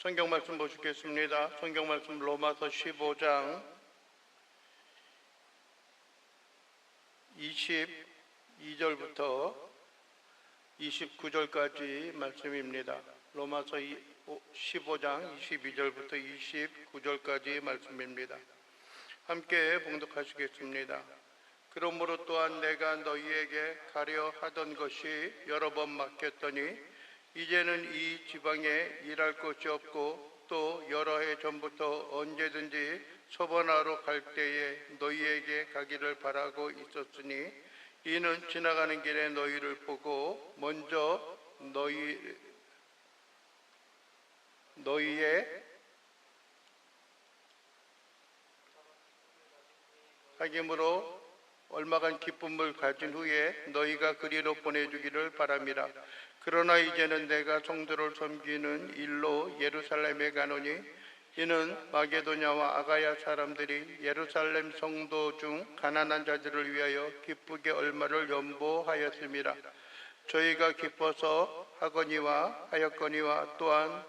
성경 말씀 보시겠습니다. 성경 말씀 로마서 15장 22절부터 29절까지 말씀입니다. 로마서 15장 22절부터 29절까지 말씀입니다. 함께 봉독하시겠습니다. 그러므로 또한 내가 너희에게 가려 하던 것이 여러 번 막혔더니 이제는 이 지방에 일할 것이 없고 또 여러 해 전부터 언제든지 서번하러 갈 때에 너희에게 가기를 바라고 있었으니 이는 지나가는 길에 너희를 보고 먼저 너희의 하김으로 얼마간 기쁨을 가진 후에 너희가 그리로 보내주기를 바람이라. 그러나 이제는 내가 성도를 섬기는 일로 예루살렘에 가노니 이는 마게도냐와 아가야 사람들이 예루살렘 성도 중 가난한 자들을 위하여 기쁘게 얼마를 연보하였음이라. 저희가 기뻐서 하거니와 하였거니와 또한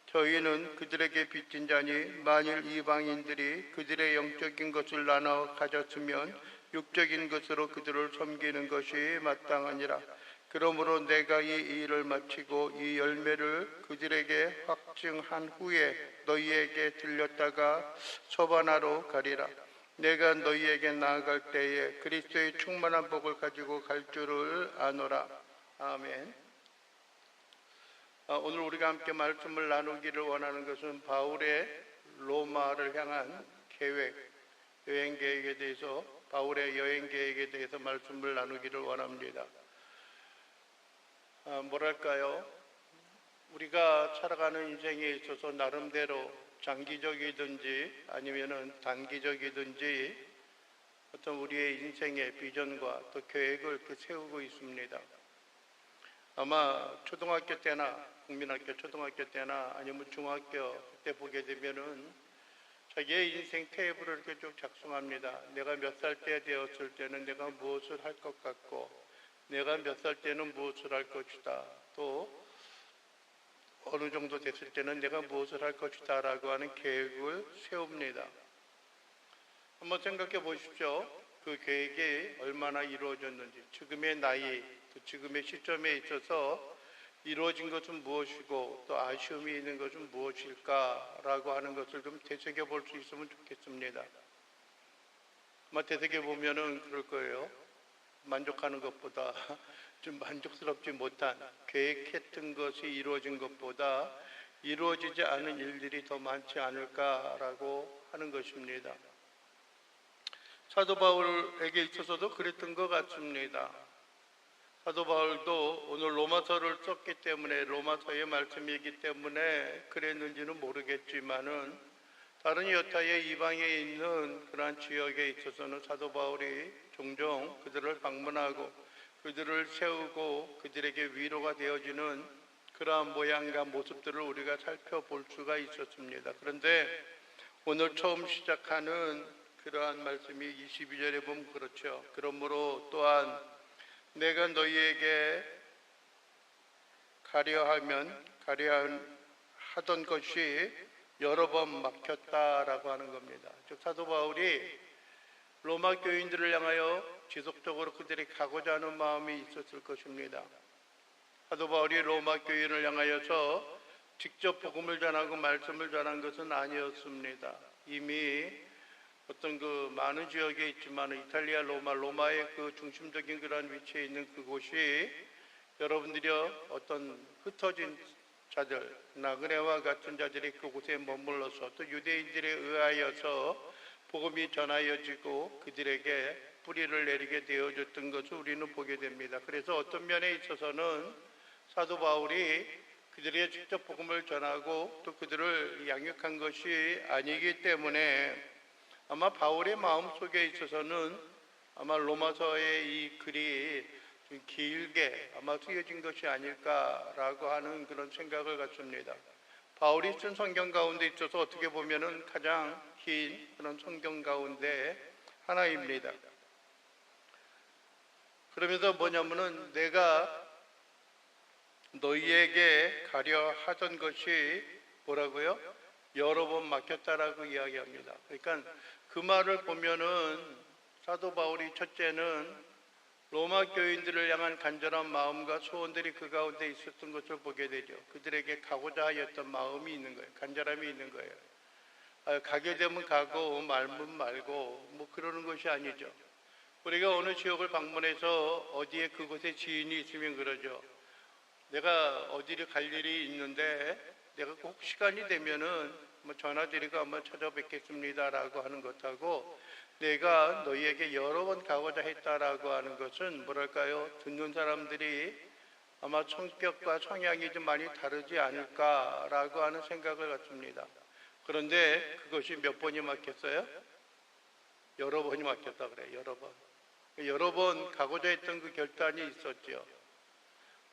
저희는 그들에게 빚진 자니 만일 이방인들이 그들의 영적인 것을 나눠 가졌으면 육적인 것으로 그들을 섬기는 것이 마땅하니라. 그러므로 내가 이 일을 마치고 이 열매를 그들에게 확증한 후에 너희에게 들렸다가 서바나로 가리라. 내가 너희에게 나아갈 때에 그리스도의 충만한 복을 가지고 갈 줄을 아노라. 아멘. 오늘 우리가 함께 말씀을 나누기를 원하는 것은 바울의 로마를 향한 계획, 여행 계획에 대해서, 바울의 여행 계획에 대해서 말씀을 나누기를 원합니다. 뭐랄까요? 우리가 살아가는 인생에 있어서 나름대로 장기적이든지 아니면은 단기적이든지 어떤 우리의 인생의 비전과 또 계획을 이렇게 세우고 있습니다. 아마 초등학교 때나 국민학교 초등학교 때나 아니면 중학교 때 보게 되면은 자기의 인생 테이블을 이렇게 쭉 작성합니다. 내가 몇 살 때 되었을 때는 내가 무엇을 할 것 같고 내가 몇 살 때는 무엇을 할 것이다. 또 어느 정도 됐을 때는 내가 무엇을 할 것이다 라고 하는 계획을 세웁니다. 한번 생각해 보십시오. 그 계획이 얼마나 이루어졌는지, 지금의 나이, 지금의 시점에 있어서 이루어진 것은 무엇이고 또 아쉬움이 있는 것은 무엇일까라고 하는 것을 좀 되새겨 볼 수 있으면 좋겠습니다. 아마 되새겨 보면은 그럴 거예요. 만족하는 것보다 좀 만족스럽지 못한, 계획했던 것이 이루어진 것보다 이루어지지 않은 일들이 더 많지 않을까라고 하는 것입니다. 사도 바울에게 있어서도 그랬던 것 같습니다. 사도 바울도 오늘 로마서를 썼기 때문에, 로마서의 말씀이기 때문에 그랬는지는 모르겠지만은 다른 여타의 이방에 있는 그러한 지역에 있어서는 사도 바울이 종종 그들을 방문하고 그들을 세우고 그들에게 위로가 되어지는 그러한 모양과 모습들을 우리가 살펴볼 수가 있었습니다. 그런데 오늘 처음 시작하는 그러한 말씀이 22절에 보면 그렇죠. 그러므로 또한 내가 너희에게 가려 하던 것이 여러 번 막혔다라고 하는 겁니다. 즉 사도 바울이 로마 교인들을 향하여 지속적으로 그들이 가고자 하는 마음이 있었을 것입니다. 사도 바울이 로마 교인을 향하여서 직접 복음을 전하고 말씀을 전한 것은 아니었습니다. 이미 어떤 그 많은 지역에 있지만 이탈리아 로마의 그 중심적인 그러한 위치에 있는 그곳이 여러분들이 어떤 흩어진 자들, 나그네와 같은 자들이 그곳에 머물러서 또 유대인들에 의하여서 복음이 전하여지고 그들에게 뿌리를 내리게 되어졌던 것을 우리는 보게 됩니다. 그래서 어떤 면에 있어서는 사도 바울이 그들에게 직접 복음을 전하고 또 그들을 양육한 것이 아니기 때문에 아마 바울의 마음속에 있어서는 아마 로마서의 이 글이 좀 길게 아마 쓰여진 것이 아닐까라고 하는 그런 생각을 갖습니다. 바울이 쓴 성경 가운데 있어서 어떻게 보면은 가장 긴 그런 성경 가운데 하나입니다. 그러면서 뭐냐면은 내가 너희에게 가려 하던 것이 뭐라고요? 여러 번 막혔다라고 이야기합니다. 그러니까 그 말을 보면은 사도 바울이 첫째는 로마 교인들을 향한 간절한 마음과 소원들이 그 가운데 있었던 것을 보게 되죠. 그들에게 가고자 하였던 마음이 있는 거예요. 간절함이 있는 거예요. 가게 되면 가고 말면 말고 뭐 그러는 것이 아니죠. 우리가 어느 지역을 방문해서 어디에 그곳에 지인이 있으면 그러죠. 내가 어디를 갈 일이 있는데 내가 꼭 시간이 되면은 뭐 전화드리고 한번 찾아뵙겠습니다라고 하는 것하고 내가 너희에게 여러 번 가고자 했다라고 하는 것은 뭐랄까요? 듣는 사람들이 아마 성격과 성향이 좀 많이 다르지 않을까라고 하는 생각을 갖습니다. 그런데 그것이 몇 번이 막혔어요? 여러 번이 막혔다 그래요. 여러 번. 여러 번 가고자 했던 그 결단이 있었죠.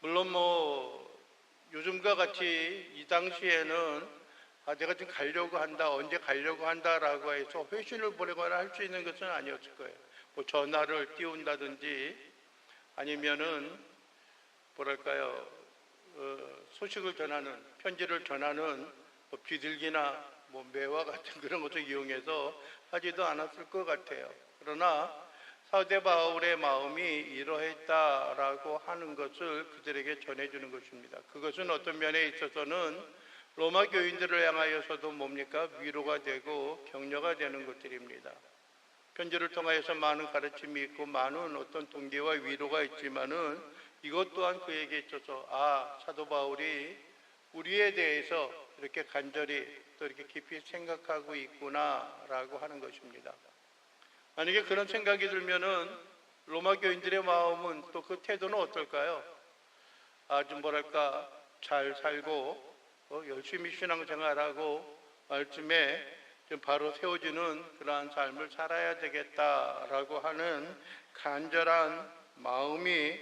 물론 뭐 요즘과 같이 이 당시에는 내가 지금 가려고 한다, 언제 가려고 한다라고 해서 회신을 보내거나 할 수 있는 것은 아니었을 거예요. 뭐 전화를 띄운다든지 아니면은 뭐랄까요, 소식을 전하는, 편지를 전하는 뭐 비둘기나 뭐 매화 같은 그런 것을 이용해서 하지도 않았을 것 같아요. 그러나 사도 바울의 마음이 이러했다라고 하는 것을 그들에게 전해주는 것입니다. 그것은 어떤 면에 있어서는 로마 교인들을 향하여서도 뭡니까? 위로가 되고 격려가 되는 것들입니다. 편지를 통하여서 많은 가르침이 있고 많은 어떤 동기와 위로가 있지만은 이것 또한 그에게 있어서 사도 바울이 우리에 대해서 이렇게 간절히 또 이렇게 깊이 생각하고 있구나라고 하는 것입니다. 만약에 그런 생각이 들면은 로마 교인들의 마음은 또 그 태도는 어떨까요? 아주 뭐랄까 잘 살고 열심히 신앙생활하고 말쯤에 좀 바로 세워지는 그러한 삶을 살아야 되겠다라고 하는 간절한 마음이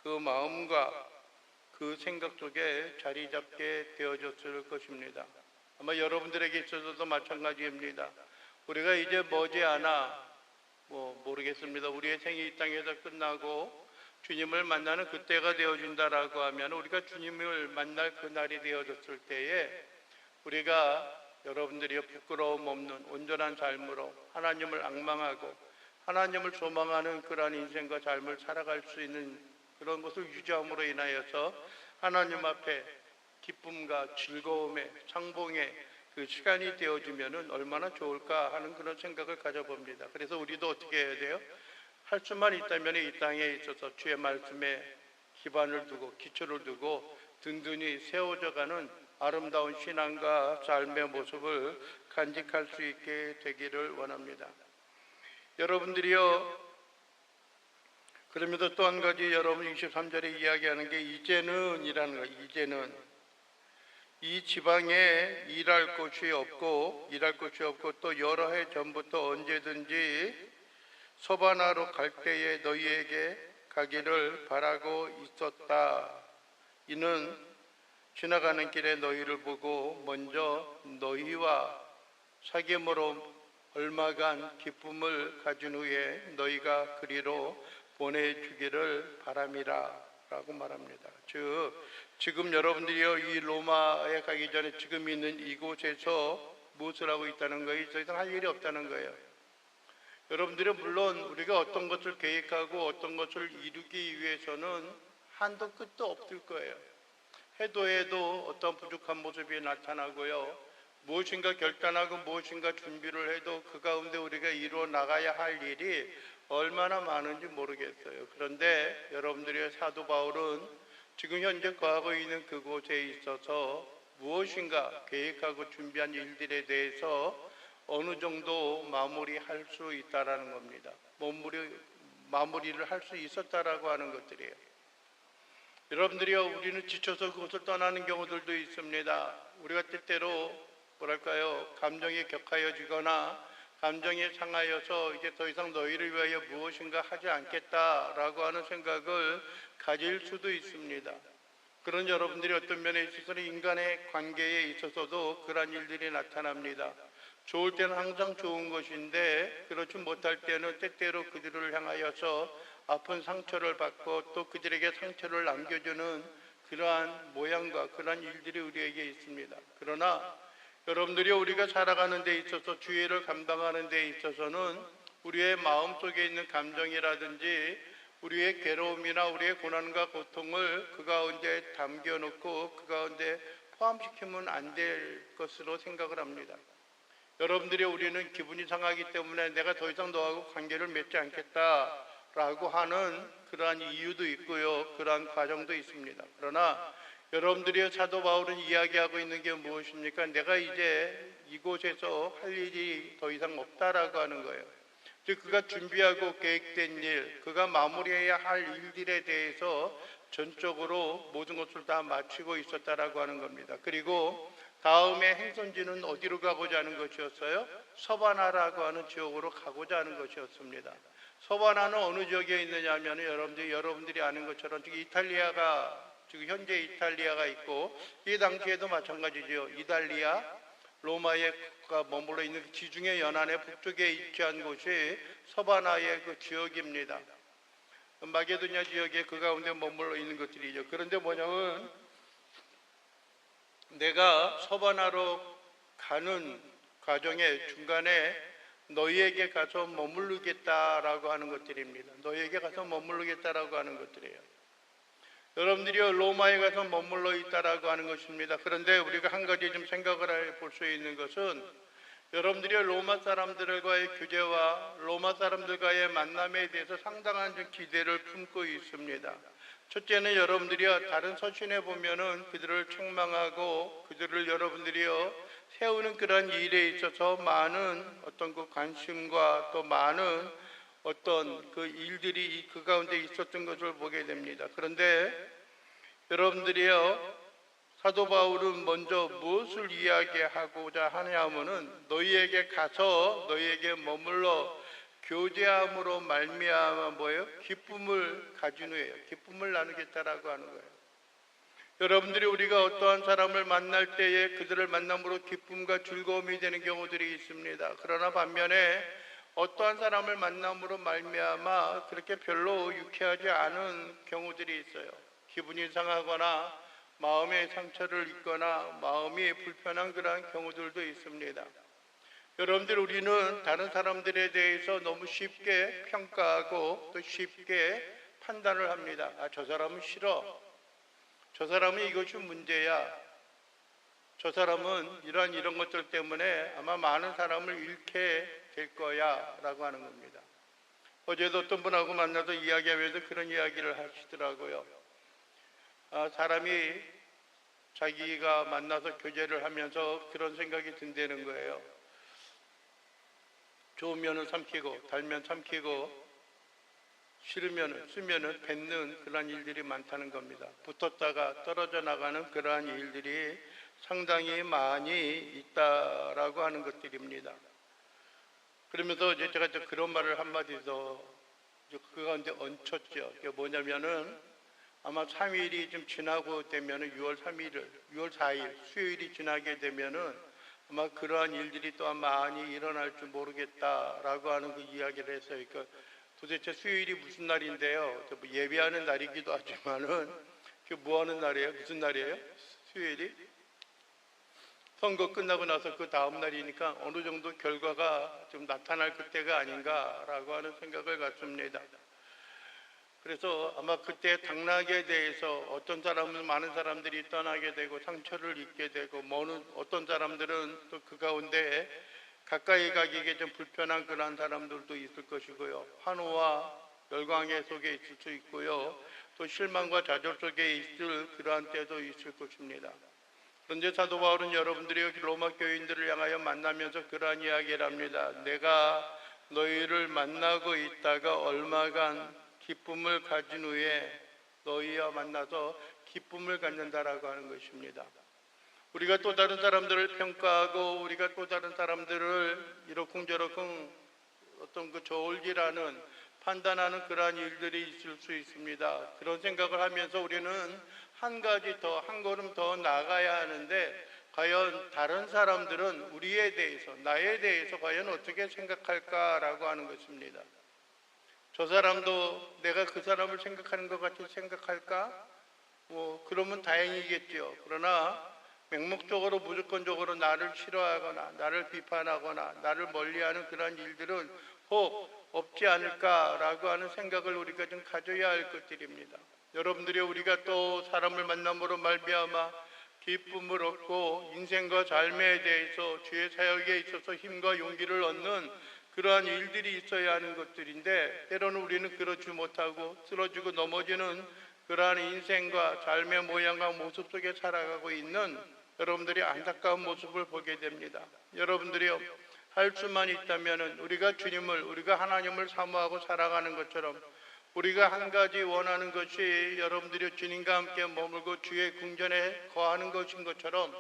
그 마음과 그 생각 속에 자리 잡게 되어졌을 것입니다. 아마 여러분들에게 있어서도 마찬가지입니다. 우리가 이제 머지않아 모르겠습니다. 우리의 생이 이 땅에서 끝나고 주님을 만나는 그때가 되어진다라고 하면 우리가 주님을 만날 그날이 되어졌을 때에 우리가 여러분들이 부끄러움 없는 온전한 삶으로 하나님을 앙망하고 하나님을 소망하는 그러한 인생과 삶을 살아갈 수 있는 그런 것을 유지함으로 인하여서 하나님 앞에 기쁨과 즐거움의 상봉의 그 시간이 되어지면은 얼마나 좋을까 하는 그런 생각을 가져봅니다. 그래서 우리도 어떻게 해야 돼요? 할 수만 있다면 이 땅에 있어서 주의 말씀에 기반을 두고 기초를 두고 든든히 세워져가는 아름다운 신앙과 삶의 모습을 간직할 수 있게 되기를 원합니다. 여러분들이요, 그러면서 또 한 가지 여러분 23절에 이야기하는 게 이제는 이라는 거예요. 이제는 이 지방에 일할 곳이 없고 또 여러 해 전부터 언제든지 서바나로 갈 때에 너희에게 가기를 바라고 있었다. 이는 지나가는 길에 너희를 보고 먼저 너희와 사귐으로 얼마간 기쁨을 가진 후에 너희가 그리로 보내주기를 바람이라 라고 말합니다. 즉 지금 여러분들이요 이 로마에 가기 전에 지금 있는 이곳에서 무엇을 하고 있다는 거예요? 더 이상 할 일이 없다는 거예요. 여러분들은 물론 우리가 어떤 것을 계획하고 어떤 것을 이루기 위해서는 한도 끝도 없을 거예요. 해도 어떤 부족한 모습이 나타나고요. 무엇인가 결단하고 무엇인가 준비를 해도 그 가운데 우리가 이루어 나가야 할 일이 얼마나 많은지 모르겠어요. 그런데 여러분들의 사도 바울은 지금 현재 거하고 있는 그곳에 있어서 무엇인가 계획하고 준비한 일들에 대해서 어느 정도 마무리할 수 있다라는 겁니다. 마무리를 할 수 있었다라고 하는 것들이에요. 여러분들이요, 우리는 지쳐서 그곳을 떠나는 경우들도 있습니다. 우리가 때때로 감정에 격하여지거나 감정에 상하여서 이제 더 이상 너희를 위하여 무엇인가 하지 않겠다라고 하는 생각을 가질 수도 있습니다. 그런 여러분들이 어떤 면에 있어서는 인간의 관계에 있어서도 그러한 일들이 나타납니다. 좋을 때는 항상 좋은 것인데 그렇지 못할 때는 때때로 그들을 향하여서 아픈 상처를 받고 또 그들에게 상처를 남겨주는 그러한 모양과 그러한 일들이 우리에게 있습니다. 그러나 여러분들이 우리가 살아가는 데 있어서 주의를 감당하는 데 있어서는 우리의 마음속에 있는 감정이라든지 우리의 괴로움이나 우리의 고난과 고통을 그 가운데 담겨놓고 그 가운데 포함시키면 안 될 것으로 생각을 합니다. 여러분들이 우리는 기분이 상하기 때문에 내가 더 이상 너하고 관계를 맺지 않겠다라고 하는 그러한 이유도 있고요. 그러한 과정도 있습니다. 그러나 여러분들이 사도 바울은 이야기하고 있는 게 무엇입니까? 내가 이제 이곳에서 할 일이 더 이상 없다라고 하는 거예요. 즉 그가 준비하고 계획된 일, 그가 마무리해야 할 일들에 대해서 전적으로 모든 것을 다 마치고 있었다라고 하는 겁니다. 그리고 다음에 행선지는 어디로 가고자 하는 것이었어요? 서바나라고 하는 지역으로 가고자 하는 것이었습니다. 서바나는 어느 지역에 있느냐 하면 여러분들이 아는 것처럼 지금 지금 현재 이탈리아가 있고 이 당시에도 마찬가지죠. 이탈리아, 로마에 머물러 있는 지중해 연안의 북쪽에 위치한 곳이 서바나의 그 지역입니다. 마게도냐 지역에 그 가운데 머물러 있는 것들이죠. 그런데 뭐냐면 내가 서바나로 가는 과정의 중간에 너희에게 가서 머무르겠다라고 하는 것들입니다. 너희에게 가서 머무르겠다라고 하는 것들이에요. 여러분들이 로마에 가서 머물러 있다라고 하는 것입니다. 그런데 우리가 한 가지 좀 생각을 볼 수 있는 것은 여러분들이 로마 사람들과의 교제와 로마 사람들과의 만남에 대해서 상당한 좀 기대를 품고 있습니다. 첫째는 여러분들이요 다른 서신에 보면은 그들을 책망하고 그들을 여러분들이요 세우는 그런 일에 있어서 많은 어떤 그 관심과 또 많은 어떤 그 일들이 그 가운데 있었던 것을 보게 됩니다. 그런데 여러분들이요 사도 바울은 먼저 무엇을 이야기하고자 하냐면은 너희에게 가서 너희에게 머물러 교제함으로 말미암아 뭐예요? 기쁨을 가진 후에요. 기쁨을 나누겠다라고 하는 거예요. 여러분들이 우리가 어떠한 사람을 만날 때에 그들을 만남으로 기쁨과 즐거움이 되는 경우들이 있습니다. 그러나 반면에 어떠한 사람을 만남으로 말미암아 그렇게 별로 유쾌하지 않은 경우들이 있어요. 기분이 상하거나 마음의 상처를 입거나 마음이 불편한 그러한 경우들도 있습니다. 여러분들 우리는 다른 사람들에 대해서 너무 쉽게 평가하고 또 쉽게 판단을 합니다. 저 사람은 싫어. 저 사람은 이것이 문제야. 저 사람은 이런 것들 때문에 아마 많은 사람을 잃게 될 거야 라고 하는 겁니다. 어제도 어떤 분하고 만나서 이야기하면서 그런 이야기를 하시더라고요. 사람이 자기가 만나서 교제를 하면서 그런 생각이 든다는 거예요. 좋으면 삼키고 달면 삼키고 싫으면 쓰면은 뱉는 그러한 일들이 많다는 겁니다. 붙었다가 떨어져 나가는 그러한 일들이 상당히 많이 있다라고 하는 것들입니다. 그러면서 이제 제가 그런 말을 한마디 더 그 가운데 얹혔죠. 그게 뭐냐면은 아마 3일이 좀 지나고 되면은 6월 4일 수요일이 지나게 되면은 아마 그러한 일들이 또한 많이 일어날 줄 모르겠다라고 하는 그 이야기를 했어요. 그러니까 도대체 수요일이 무슨 날인데요? 뭐 예배하는 날이기도 하지만은 그 뭐 하는 날이에요? 무슨 날이에요? 수요일이? 선거 끝나고 나서 그 다음 날이니까 어느 정도 결과가 좀 나타날 그때가 아닌가라고 하는 생각을 갖습니다. 그래서 아마 그때 당락에 대해서 어떤 사람은 많은 사람들이 떠나게 되고 상처를 입게 되고 어떤 사람들은 또 그 가운데 가까이 가기에 좀 불편한 그런 사람들도 있을 것이고요. 환호와 열광의 속에 있을 수 있고요. 또 실망과 좌절 속에 있을 그러한 때도 있을 것입니다. 그런데 사도 바울은 여러분들이 여기 로마 교인들을 향하여 만나면서 그러한 이야기를 합니다. 내가 너희를 만나고 있다가 얼마간 기쁨을 가진 후에 너희와 만나서 기쁨을 갖는다라고 하는 것입니다. 우리가 또 다른 사람들을 평가하고 우리가 또 다른 사람들을 이러쿵저러쿵 어떤 그 저울질하는 판단하는 그러한 일들이 있을 수 있습니다. 그런 생각을 하면서 우리는 한 걸음 더 나가야 하는데 과연 다른 사람들은 우리에 대해서 나에 대해서 과연 어떻게 생각할까라고 하는 것입니다. 저 사람도 내가 그 사람을 생각하는 것 같이 생각할까? 그러면 다행이겠죠. 그러나 맹목적으로 무조건적으로 나를 싫어하거나 나를 비판하거나 나를 멀리하는 그런 일들은 혹 없지 않을까라고 하는 생각을 우리가 좀 가져야 할 것들입니다. 여러분들이 우리가 또 사람을 만남으로 말미암아 기쁨을 얻고 인생과 삶에 대해서 주의 사역에 있어서 힘과 용기를 얻는 그러한 일들이 있어야 하는 것들인데 때로는 우리는 그렇지 못하고 쓰러지고 넘어지는 그러한 인생과 삶의 모양과 모습 속에 살아가고 있는 여러분들이 안타까운 모습을 보게 됩니다. 여러분들이요, 할 수만 있다면 우리가 주님을, 우리가 하나님을 사모하고 살아가는 것처럼 우리가 한 가지 원하는 것이 여러분들이 주님과 함께 머물고 주의 궁전에 거하는 것인 것처럼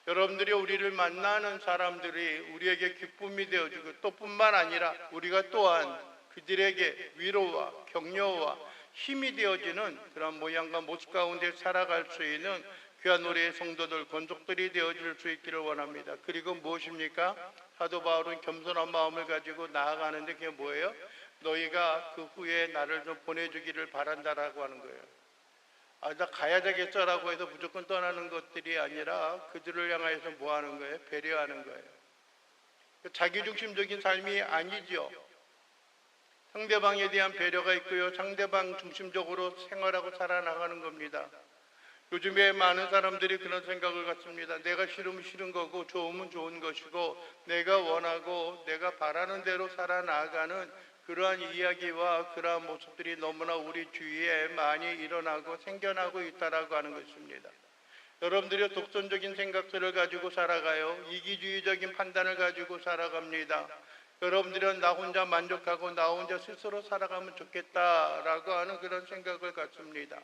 여러분들이 우리를 만나는 사람들이 우리에게 기쁨이 되어주고 또 뿐만 아니라 우리가 또한 그들에게 위로와 격려와 힘이 되어지는 그런 모양과 모습 가운데 살아갈 수 있는 귀한 우리의 성도들, 권속들이 되어질 수 있기를 원합니다. 그리고 무엇입니까? 사도 바울은 겸손한 마음을 가지고 나아가는데 그게 뭐예요? 너희가 그 후에 나를 좀 보내주기를 바란다라고 하는 거예요. 나 가야 되겠어라고 해서 무조건 떠나는 것들이 아니라 그들을 향해서 뭐 하는 거예요? 배려하는 거예요. 자기중심적인 삶이 아니죠. 상대방에 대한 배려가 있고요. 상대방 중심적으로 생활하고 살아나가는 겁니다. 요즘에 많은 사람들이 그런 생각을 갖습니다. 내가 싫으면 싫은 거고 좋으면 좋은 것이고 내가 원하고 내가 바라는 대로 살아나가는 그러한 이야기와 그러한 모습들이 너무나 우리 주위에 많이 일어나고 생겨나고 있다라고 하는 것입니다. 여러분들이 독선적인 생각들을 가지고 살아가요. 이기주의적인 판단을 가지고 살아갑니다. 여러분들은 나 혼자 만족하고 나 혼자 스스로 살아가면 좋겠다라고 하는 그런 생각을 갖습니다.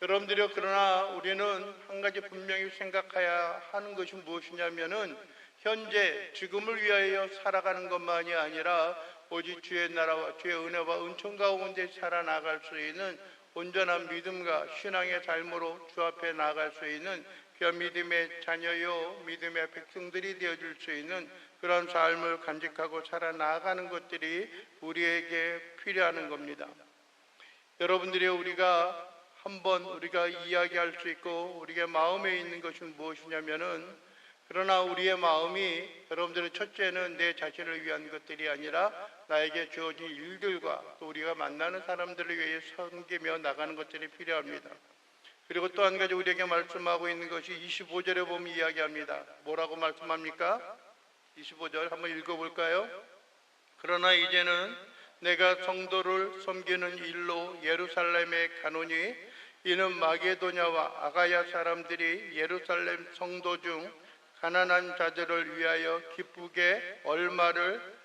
여러분들이 그러나 우리는 한 가지 분명히 생각해야 하는 것이 무엇이냐면은 현재 지금을 위하여 살아가는 것만이 아니라 오직 주의 나라와 주의 은혜와 은총 가운데 살아나갈 수 있는 온전한 믿음과 신앙의 삶으로 주 앞에 나아갈 수 있는 귀한 믿음의 자녀요 믿음의 백성들이 되어줄 수 있는 그런 삶을 간직하고 살아나가는 것들이 우리에게 필요한 겁니다. 여러분들이 우리가 한번 우리가 이야기할 수 있고 우리의 마음에 있는 것이 무엇이냐면은 그러나 우리의 마음이 여러분들의 첫째는 내 자신을 위한 것들이 아니라 나에게 주어진 일들과 또 우리가 만나는 사람들을 위해 섬기며 나가는 것들이 필요합니다. 그리고 또 한 가지 우리에게 말씀하고 있는 것이 25절에 보면 이야기합니다. 뭐라고 말씀합니까? 25절 한번 읽어볼까요? 그러나 이제는 내가 성도를 섬기는 일로 예루살렘에 가노니 이는 마게도냐와 아가야 사람들이 예루살렘 성도 중 가난한 자들을 위하여 기쁘게 얼마를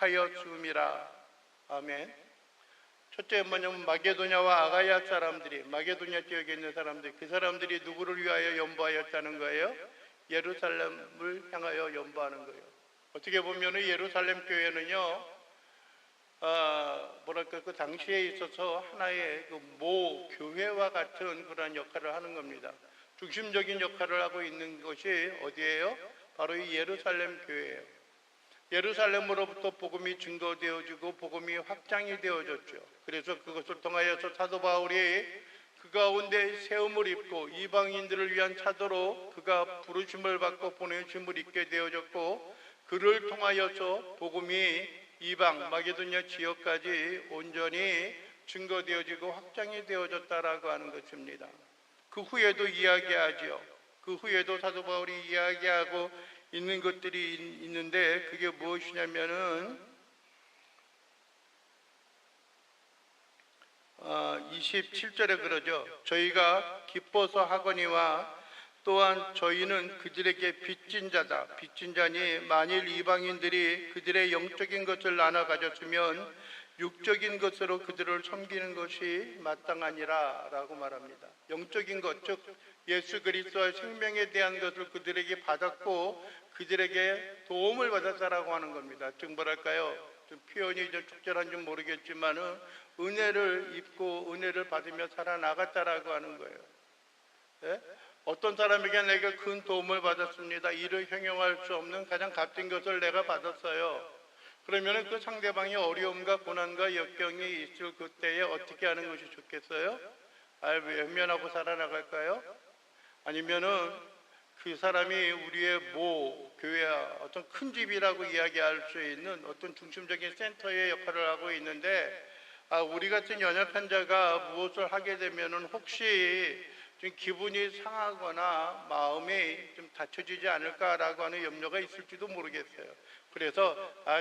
연보하였음이라. 아멘. 첫째 뭐냐면 마게도냐와 아가야 사람들이, 마게도냐 지역에 있는 사람들, 그 사람들이 누구를 위하여 연보하였다는 거예요? 예루살렘을 향하여 연보하는 거예요. 어떻게 보면 예루살렘 교회는요, 그 당시에 있어서 하나의 그 모 교회와 같은 그런 역할을 하는 겁니다. 중심적인 역할을 하고 있는 것이 어디예요? 바로 이 예루살렘 교회예요. 예루살렘으로부터 복음이 증거되어지고 복음이 확장이 되어졌죠. 그래서 그것을 통하여서 사도 바울이 그 가운데 세움을 입고 이방인들을 위한 사도로 그가 부르심을 받고 보내심을 입게 되어졌고 그를 통하여서 복음이 이방 마게도냐 지역까지 온전히 증거되어지고 확장이 되어졌다라고 하는 것입니다. 그 후에도 이야기하죠. 그 후에도 사도 바울이 이야기하고 있는 것들이 있는데 그게 무엇이냐면은 27절에 그러죠. 저희가 기뻐서 하거니와 또한 저희는 그들에게 빚진 자다. 빚진 자니 만일 이방인들이 그들의 영적인 것을 나눠 가졌으면 육적인 것으로 그들을 섬기는 것이 마땅하니라 라고 말합니다. 영적인 것, 즉 예수 그리스도의 생명에 대한 것을 그들에게 받았고 그들에게 도움을 받았다라고 하는 겁니다. 즉 뭐랄까요? 좀 표현이 좀 적절한지 모르겠지만은 은혜를 입고 은혜를 받으며 살아나갔다라고 하는 거예요. 네? 어떤 사람에게 내가 큰 도움을 받았습니다. 이를 형용할 수 없는 가장 값진 것을 내가 받았어요. 그러면 그 상대방이 어려움과 고난과 역경이 있을 그때에 어떻게 하는 것이 좋겠어요? 외면하고 살아나갈까요? 아니면은 그 사람이 우리의 교회야, 어떤 큰 집이라고 이야기할 수 있는 어떤 중심적인 센터의 역할을 하고 있는데, 우리 같은 연약한 자가 무엇을 하게 되면은 혹시 좀 기분이 상하거나 마음이 좀 다쳐지지 않을까라고 하는 염려가 있을지도 모르겠어요. 그래서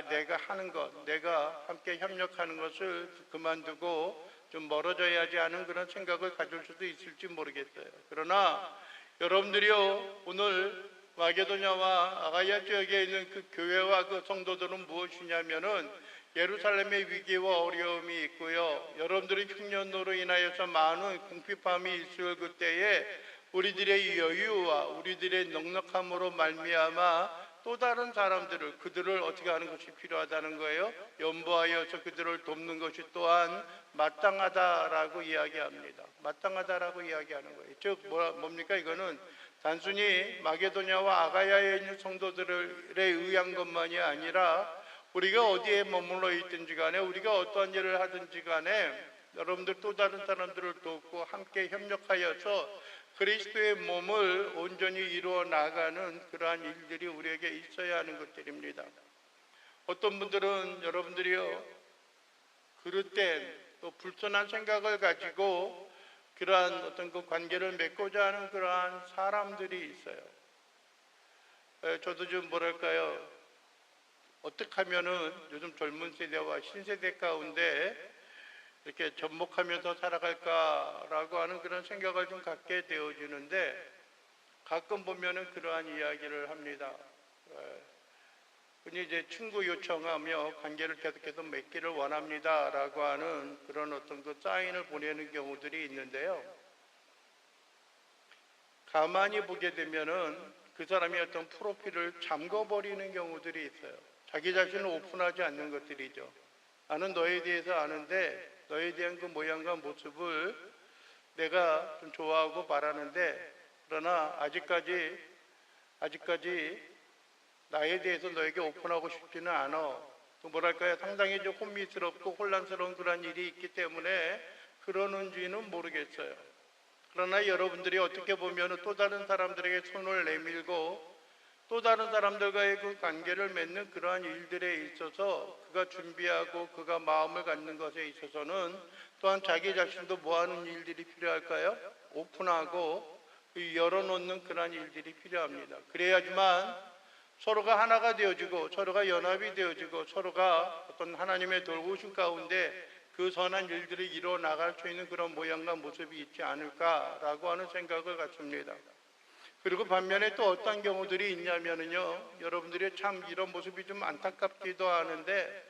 내가 하는 것, 내가 함께 협력하는 것을 그만두고 좀 멀어져야지 하는 그런 생각을 가질 수도 있을지 모르겠어요. 그러나 여러분들이요, 오늘 마게도냐와 아가야 지역에 있는 그 교회와 그 성도들은 무엇이냐면은 예루살렘의 위기와 어려움이 있고요, 여러분들의 흉년으로 인하여서 많은 궁핍함이 있을 그때에 우리들의 여유와 우리들의 넉넉함으로 말미암아 또 다른 사람들을, 그들을 어떻게 하는 것이 필요하다는 거예요. 연보하여서 그들을 돕는 것이 또한 마땅하다라고 이야기합니다. 마땅하다라고 이야기하는 거예요. 즉 뭡니까? 이거는 단순히 마게도냐와 아가야에 있는 성도들에 의한 것만이 아니라 우리가 어디에 머물러 있든지 간에, 우리가 어떠한 일을 하든지 간에 여러분들 또 다른 사람들을 돕고 함께 협력하여서 그리스도의 몸을 온전히 이루어 나가는 그러한 일들이 우리에게 있어야 하는 것들입니다. 어떤 분들은 여러분들이요, 그릇된 또 불편한 생각을 가지고 그러한 어떤 그 관계를 맺고자 하는 그러한 사람들이 있어요. 저도 좀 뭐랄까요, 어떻게 하면은 요즘 젊은 세대와 신세대 가운데 이렇게 접목하면서 살아갈까라고 하는 그런 생각을 좀 갖게 되어지는데, 가끔 보면은 그러한 이야기를 합니다. 흔히 이제 친구 요청하며 관계를 계속해서 맺기를 원합니다라고 하는 그런 어떤 그 사인을 보내는 경우들이 있는데요. 가만히 보게 되면은 그 사람이 어떤 프로필을 잠궈버리는 경우들이 있어요. 자기 자신을 오픈하지 않는 것들이죠. 나는 너에 대해서 아는데 너에 대한 그 모양과 모습을 내가 좀 좋아하고 바라는데, 그러나 아직까지 나에 대해서 너에게 오픈하고 싶지는 않아. 또 뭐랄까요, 상당히 좀 혼미스럽고 혼란스러운 그런 일이 있기 때문에 그러는지는 모르겠어요. 그러나 여러분들이 어떻게 보면 또 다른 사람들에게 손을 내밀고 또 다른 사람들과의 그 관계를 맺는 그러한 일들에 있어서 그가 준비하고 그가 마음을 갖는 것에 있어서는 또한 자기 자신도 뭐하는 일들이 필요할까요? 오픈하고 열어놓는 그러한 일들이 필요합니다. 그래야지만 서로가 하나가 되어지고 서로가 연합이 되어지고 서로가 어떤 하나님의 돌보심 가운데 그 선한 일들을 이루어 나갈 수 있는 그런 모양과 모습이 있지 않을까라고 하는 생각을 갖습니다. 그리고 반면에 또 어떤 경우들이 있냐면요, 여러분들이 참 이런 모습이 좀 안타깝기도 하는데,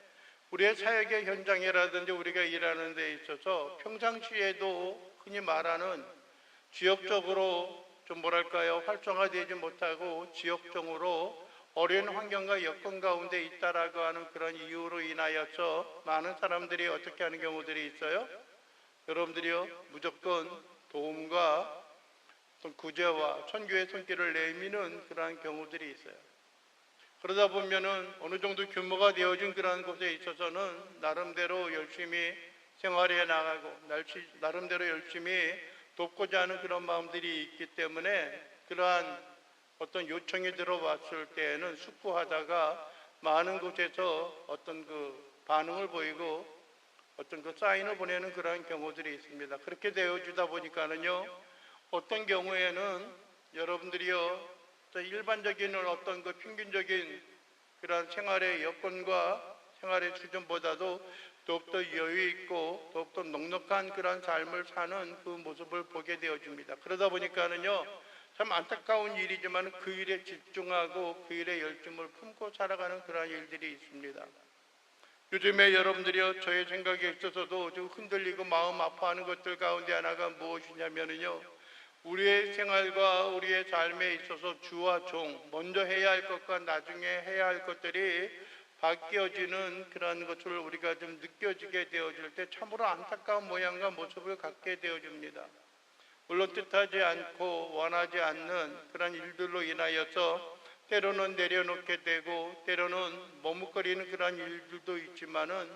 우리의 사역의 현장이라든지 우리가 일하는 데 있어서 평상시에도 흔히 말하는 지역적으로 좀 뭐랄까요, 활성화되지 못하고 지역적으로 어려운 환경과 여건 가운데 있다라고 하는 그런 이유로 인하여서 많은 사람들이 어떻게 하는 경우들이 있어요? 여러분들이요, 무조건 도움과 구제와 선교의 손길을 내미는 그러한 경우들이 있어요. 그러다 보면은 어느 정도 규모가 되어진 그러한 곳에 있어서는 나름대로 열심히 생활해 나가고 나름대로 열심히 돕고자 하는 그런 마음들이 있기 때문에 그러한 어떤 요청이 들어왔을 때에는 숙고하다가 많은 곳에서 어떤 그 반응을 보이고 어떤 그 사인을 보내는 그러한 경우들이 있습니다. 그렇게 되어주다 보니까는요, 어떤 경우에는 여러분들이요, 일반적인 어떤 그 평균적인 그런 생활의 여건과 생활의 수준보다도 더욱더 여유 있고 더욱더 넉넉한 그런 삶을 사는 그 모습을 보게 되어집니다. 그러다 보니까는요, 참 안타까운 일이지만 그 일에 집중하고 그 일에 열심을 품고 살아가는 그런 일들이 있습니다. 요즘에 여러분들이요, 저의 생각에 있어서도 좀 흔들리고 마음 아파하는 것들 가운데 하나가 무엇이냐면요, 우리의 생활과 우리의 삶에 있어서 주와 종, 먼저 해야 할 것과 나중에 해야 할 것들이 바뀌어지는 그런 것을 우리가 좀 느껴지게 되어질 때 참으로 안타까운 모양과 모습을 갖게 되어집니다. 물론 뜻하지 않고 원하지 않는 그런 일들로 인하여서 때로는 내려놓게 되고 때로는 머뭇거리는 그런 일들도 있지만은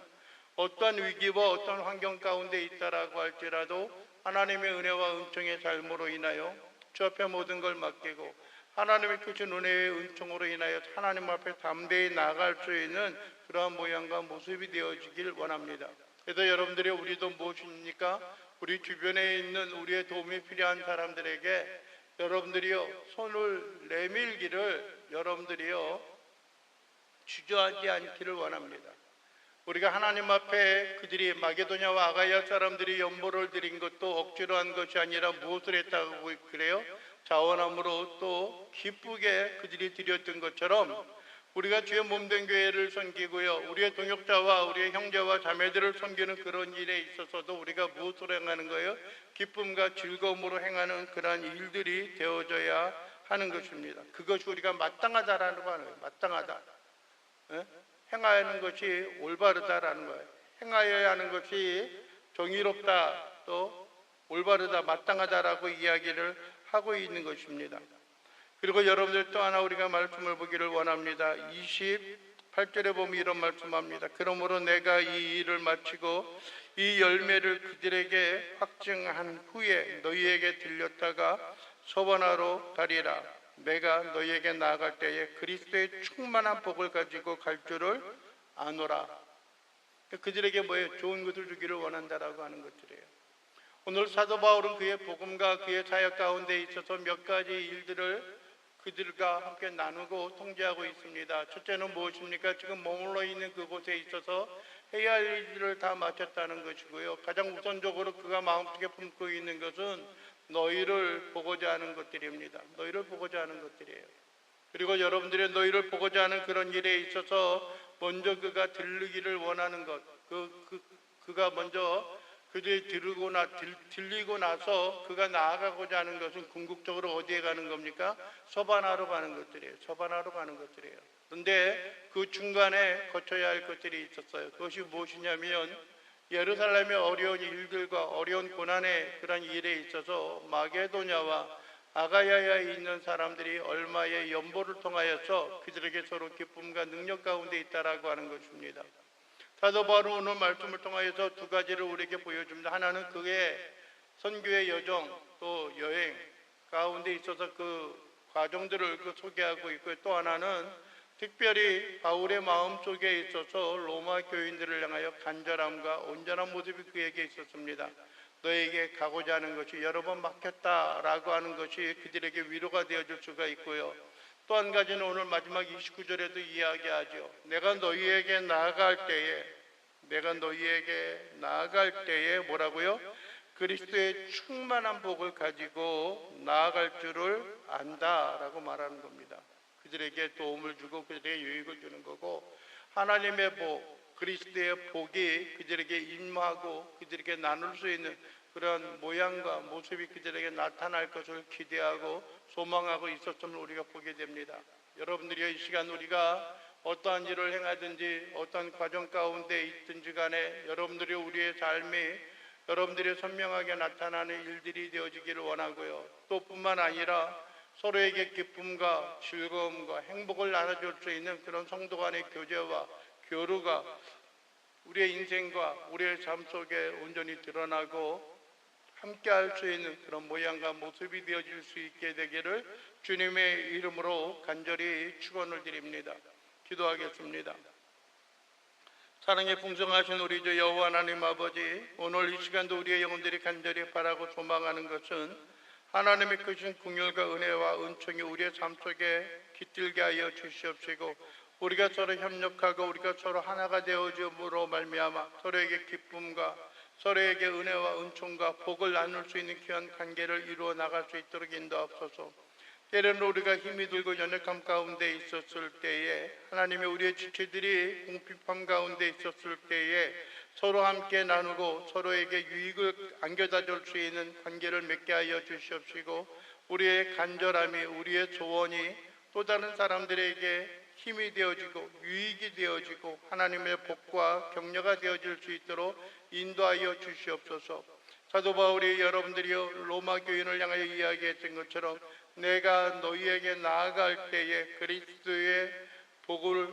어떠한 위기와 어떤 환경 가운데 있다라고 할지라도 하나님의 은혜와 은총의 삶으로 인하여 주 앞에 모든 걸 맡기고 하나님의 크신 은혜의 은총으로 인하여 하나님 앞에 담대히 나아갈 수 있는 그러한 모양과 모습이 되어지길 원합니다. 그래서 여러분들이 우리도 무엇입니까? 우리 주변에 있는 우리의 도움이 필요한 사람들에게 여러분들이요 손을 내밀기를 여러분들이요 주저하지 않기를 원합니다. 우리가 하나님 앞에 그들이 마게도냐와 아가야 사람들이 연보를 드린 것도 억지로 한 것이 아니라 무엇을 했다고 그래요? 자원함으로 또 기쁘게 그들이 드렸던 것처럼 우리가 주의 몸된 교회를 섬기고요 우리의 동역자와 우리의 형제와 자매들을 섬기는 그런 일에 있어서도 우리가 무엇으로 행하는 거예요? 기쁨과 즐거움으로 행하는 그러한 일들이 되어져야 하는 것입니다. 그것이 우리가 마땅하다라는 거 아니에요. 마땅하다. 행하는 것이 올바르다라는 거예요. 행하여야 하는 것이 정의롭다 또 올바르다 마땅하다라고 이야기를 하고 있는 것입니다. 그리고 여러분들 또 하나 우리가 말씀을 보기를 원합니다. 28절에 보면 이런 말씀합니다. 그러므로 내가 이 일을 마치고 이 열매를 그들에게 확증한 후에 너희에게 들렸다가 서번하러 가리라. 내가 너희에게 나아갈 때에 그리스도의 충만한 복을 가지고 갈 줄을 아노라. 그들에게 뭐예요? 좋은 것을 주기를 원한다라고 하는 것들이에요. 오늘 사도 바울은 그의 복음과 그의 사역 가운데 있어서 몇 가지 일들을 그들과 함께 나누고 통제하고 있습니다. 첫째는 무엇입니까? 지금 머물러 있는 그곳에 있어서 해야 할 일들을 다 마쳤다는 것이고요. 가장 우선적으로 그가 마음속에 품고 있는 것은 너희를 보고자 하는 것들입니다. 너희를 보고자 하는 것들이에요. 그리고 여러분들의 너희를 보고자 하는 그런 일에 있어서 먼저 그가 들르기를 원하는 것, 그가 먼저 그들이 들리고 나서 그가 나아가고자 하는 것은 궁극적으로 어디에 가는 겁니까? 서바나로 가는 것들이에요. 서바나로 가는 것들이에요. 그런데 그 중간에 거쳐야 할 것들이 있었어요. 그것이 무엇이냐면 예루살렘의 어려운 일들과 어려운 고난의 그런 일에 있어서 마게도냐와 아가야에 있는 사람들이 얼마의 연보를 통하여서 그들에게 서로 기쁨과 능력 가운데 있다라고 하는 것입니다. 사도 바울은 오늘 말씀을 통하여서 두 가지를 우리에게 보여줍니다. 하나는 그의 선교의 여정 또 여행 가운데 있어서 그 과정들을 소개하고 있고요. 또 하나는 특별히 바울의 마음속에 있어서 로마 교인들을 향하여 간절함과 온전한 모습이 그에게 있었습니다. 너에게 가고자 하는 것이 여러 번 막혔다라고 하는 것이 그들에게 위로가 되어줄 수가 있고요. 또 한 가지는 오늘 마지막 29절에도 이야기하죠. 내가 너희에게 나아갈 때에 뭐라고요? 그리스도의 충만한 복을 가지고 나아갈 줄을 안다라고 말하는 겁니다. 그들에게 도움을 주고 그들에게 유익을 주는 거고 하나님의 복, 그리스도의 복이 그들에게 임하고 그들에게 나눌 수 있는 그런 모양과 모습이 그들에게 나타날 것을 기대하고 소망하고 있었음을 우리가 보게 됩니다. 여러분들이 이 시간 우리가 어떠한 일을 행하든지 어떠한 과정 가운데 있든지 간에 여러분들이 우리의 삶이 여러분들이 선명하게 나타나는 일들이 되어지기를 원하고요. 또 뿐만 아니라 서로에게 기쁨과 즐거움과 행복을 나눠줄 수 있는 그런 성도 간의 교제와 교류가 우리의 인생과 우리의 삶 속에 온전히 드러나고 함께 할 수 있는 그런 모양과 모습이 되어질 수 있게 되기를 주님의 이름으로 간절히 축원을 드립니다. 기도하겠습니다. 사랑에 풍성하신 우리 주 여호와 하나님 아버지, 오늘 이 시간도 우리의 영혼들이 간절히 바라고 소망하는 것은 하나님의 크신 긍휼과 은혜와 은총이 우리의 삶 속에 깃들게 하여 주시옵시고 우리가 서로 협력하고 우리가 서로 하나가 되어줌으로 말미암아 서로에게 기쁨과 서로에게 은혜와 은총과 복을 나눌 수 있는 귀한 관계를 이루어 나갈 수 있도록 인도하옵소서. 때로는 우리가 힘이 들고 연약함 가운데 있었을 때에 하나님의 우리의 지체들이 궁핍함 가운데 있었을 때에 서로 함께 나누고 서로에게 유익을 안겨다 줄 수 있는 관계를 맺게 하여 주시옵시고 우리의 간절함이 우리의 조언이 또 다른 사람들에게 힘이 되어지고 유익이 되어지고 하나님의 복과 격려가 되어질 수 있도록 인도하여 주시옵소서. 사도 바울이 여러분들이 로마 교인을 향하여 이야기했던 것처럼 내가 너희에게 나아갈 때에 그리스도의 복을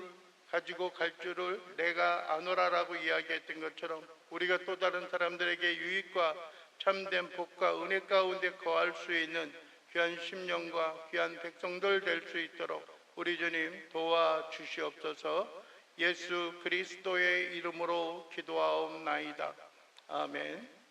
가지고 갈 줄을 내가 아노라라고 이야기했던 것처럼 우리가 또 다른 사람들에게 유익과 참된 복과 은혜 가운데 거할 수 있는 귀한 심령과 귀한 백성들 될 수 있도록 우리 주님 도와주시옵소서. 예수 그리스도의 이름으로 기도하옵나이다. 아멘.